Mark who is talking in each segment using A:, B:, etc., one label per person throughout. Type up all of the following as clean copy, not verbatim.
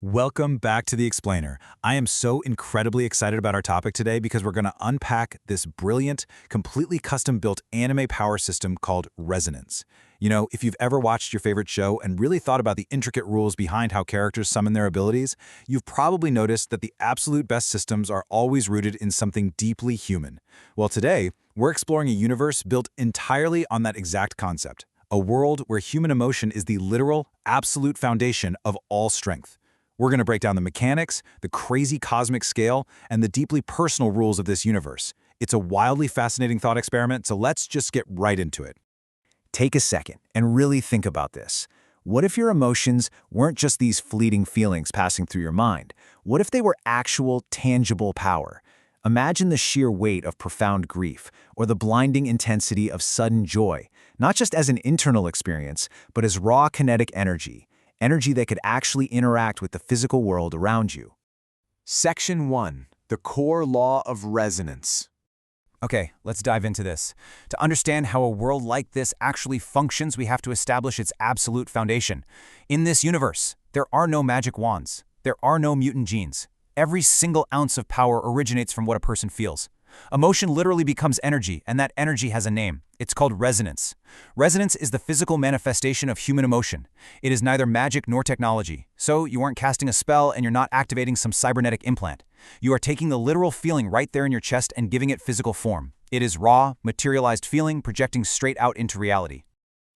A: Welcome back to The Explainer. I am so incredibly excited about our topic today because we're going to unpack this brilliant, completely custom-built anime power system called Resonance. You know, if you've ever watched your favorite show and really thought about the intricate rules behind how characters summon their abilities, you've probably noticed that the absolute best systems are always rooted in something deeply human. Well, today, we're exploring a universe built entirely on that exact concept, a world where human emotion is the literal, absolute foundation of all strength. We're going to break down the mechanics, the crazy cosmic scale, and the deeply personal rules of this universe. It's a wildly fascinating thought experiment, so let's just get right into it. Take a second and really think about this. What if your emotions weren't just these fleeting feelings passing through your mind? What if they were actual, tangible power? Imagine the sheer weight of profound grief, or the blinding intensity of sudden joy, not just as an internal experience, but as raw kinetic energy that could actually interact with the physical world around you.
B: Section 1. The Core Law of Resonance.
C: Okay, let's dive into this. To understand how a world like this actually functions, we have to establish its absolute foundation. In this universe, there are no magic wands. There are no mutant genes. Every single ounce of power originates from what a person feels. Emotion literally becomes energy, and that energy has a name. It's called resonance. Resonance is the physical manifestation of human emotion. It is neither magic nor technology. So you aren't casting a spell and you're not activating some cybernetic implant. You are taking the literal feeling right there in your chest and giving it physical form. It is raw, materialized feeling projecting straight out into reality.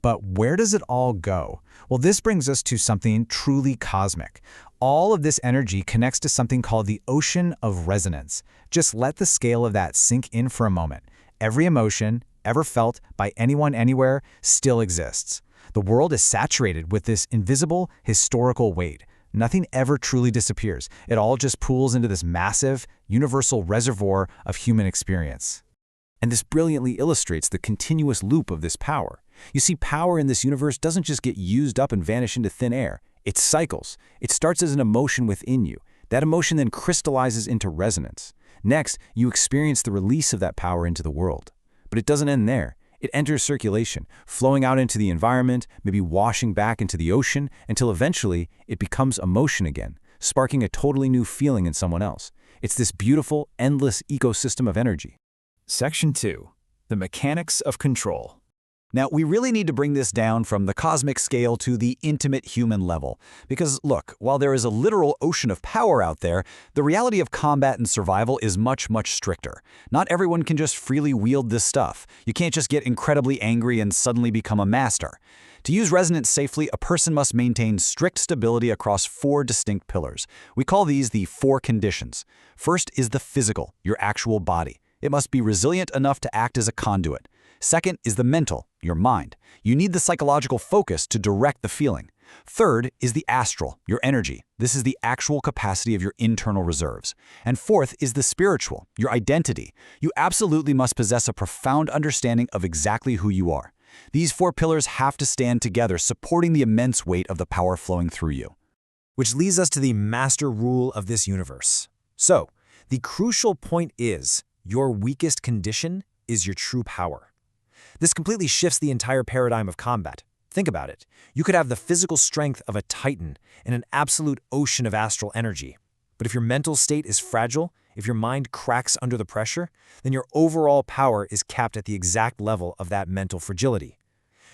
D: But where does it all go? Well, this brings us to something truly cosmic. All of this energy connects to something called the ocean of resonance. Just let the scale of that sink in for a moment. Every emotion ever felt by anyone anywhere still exists. The world is saturated with this invisible, historical weight. Nothing ever truly disappears. It all just pools into this massive, universal reservoir of human experience.
C: And this brilliantly illustrates the continuous loop of this power. You see, power in this universe doesn't just get used up and vanish into thin air. It cycles. It starts as an emotion within you. That emotion then crystallizes into resonance. Next, you experience the release of that power into the world. But it doesn't end there. It enters circulation, flowing out into the environment, maybe washing back into the ocean, until eventually it becomes emotion again, sparking a totally new feeling in someone else. It's this beautiful, endless ecosystem of energy.
A: Section 2. The Mechanics of Control. Now, we really need to bring this down from the cosmic scale to the intimate human level. Because, look, while there is a literal ocean of power out there, the reality of combat and survival is much, much stricter. Not everyone can just freely wield this stuff. You can't just get incredibly angry and suddenly become a master. To use resonance safely, a person must maintain strict stability across 4 distinct pillars. We call these the 4 conditions. First is the physical, your actual body. It must be resilient enough to act as a conduit. Second is the mental, your mind. You need the psychological focus to direct the feeling. Third is the astral, your energy. This is the actual capacity of your internal reserves. And fourth is the spiritual, your identity. You absolutely must possess a profound understanding of exactly who you are. These 4 pillars have to stand together, supporting the immense weight of the power flowing through you.
D: Which leads us to the master rule of this universe. So, the crucial point is, your weakest condition is your true power. This completely shifts the entire paradigm of combat. Think about it. You could have the physical strength of a titan and an absolute ocean of astral energy. But if your mental state is fragile, if your mind cracks under the pressure, then your overall power is capped at the exact level of that mental fragility.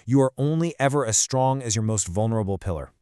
D: You are only ever as strong as your most vulnerable pillar.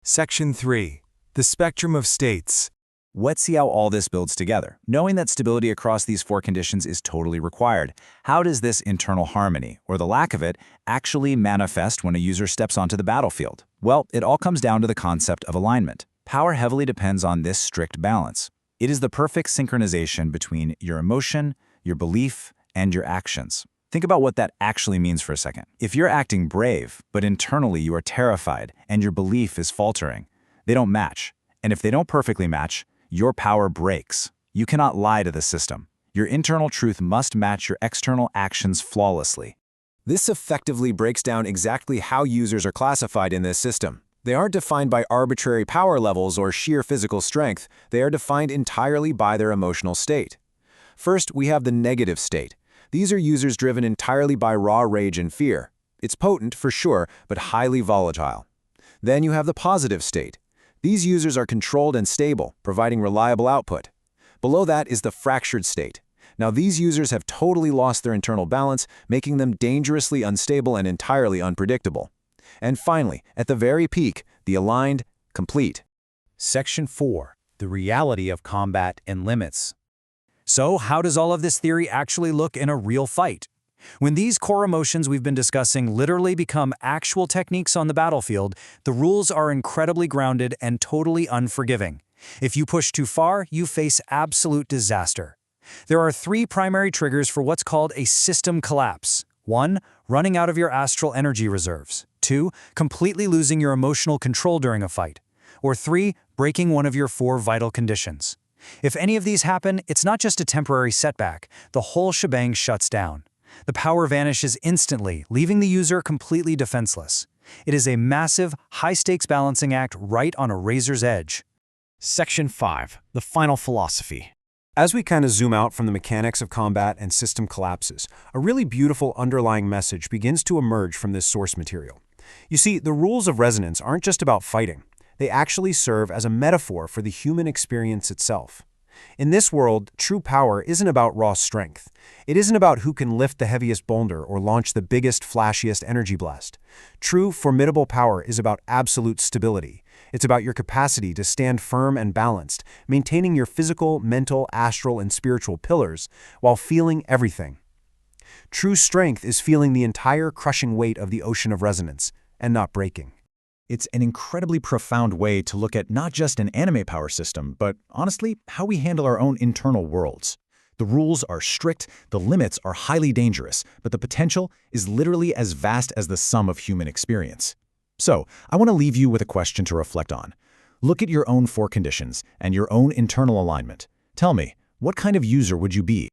B: Section 3. The Spectrum of States.
A: Let's see how all this builds together. Knowing that stability across these 4 conditions is totally required, how does this internal harmony, or the lack of it, actually manifest when a user steps onto the battlefield? Well, it all comes down to the concept of alignment. Power heavily depends on this strict balance. It is the perfect synchronization between your emotion, your belief, and your actions. Think about what that actually means for a second. If you're acting brave, but internally you are terrified, and your belief is faltering, they don't match. And if they don't perfectly match, your power breaks. You cannot lie to the system. Your internal truth must match your external actions flawlessly.
B: This effectively breaks down exactly how users are classified in this system. They aren't defined by arbitrary power levels or sheer physical strength. They are defined entirely by their emotional state. First, we have the negative state. These are users driven entirely by raw rage and fear. It's potent, for sure, but highly volatile. Then you have the positive state. These users are controlled and stable, providing reliable output. Below that is the fractured state. Now these users have totally lost their internal balance, making them dangerously unstable and entirely unpredictable. And finally, at the very peak, the aligned, complete.
C: Section 4. The reality of combat and limits. So, how does all of this theory actually look in a real fight? When these core emotions we've been discussing literally become actual techniques on the battlefield, the rules are incredibly grounded and totally unforgiving. If you push too far, you face absolute disaster. There are 3 primary triggers for what's called a system collapse. 1. Running out of your astral energy reserves. 2. Completely losing your emotional control during a fight. Or 3. Breaking one of your 4 vital conditions. If any of these happen, it's not just a temporary setback. The whole shebang shuts down. The power vanishes instantly, leaving the user completely defenseless. It is a massive, high-stakes balancing act right on a razor's edge.
D: Section 5. The final philosophy. As we kind of zoom out from the mechanics of combat and system collapses, a really beautiful underlying message begins to emerge from this source material. You see, the rules of resonance aren't just about fighting. They actually serve as a metaphor for the human experience itself. In this world, true power isn't about raw strength. It isn't about who can lift the heaviest boulder or launch the biggest, flashiest energy blast. True, formidable power is about absolute stability. It's about your capacity to stand firm and balanced, maintaining your physical, mental, astral, and spiritual pillars while feeling everything. True strength is feeling the entire crushing weight of the ocean of resonance and not breaking.
A: It's an incredibly profound way to look at not just an anime power system, but honestly, how we handle our own internal worlds. The rules are strict, the limits are highly dangerous, but the potential is literally as vast as the sum of human experience. So, I want to leave you with a question to reflect on. Look at your own 4 conditions and your own internal alignment. Tell me, what kind of user would you be?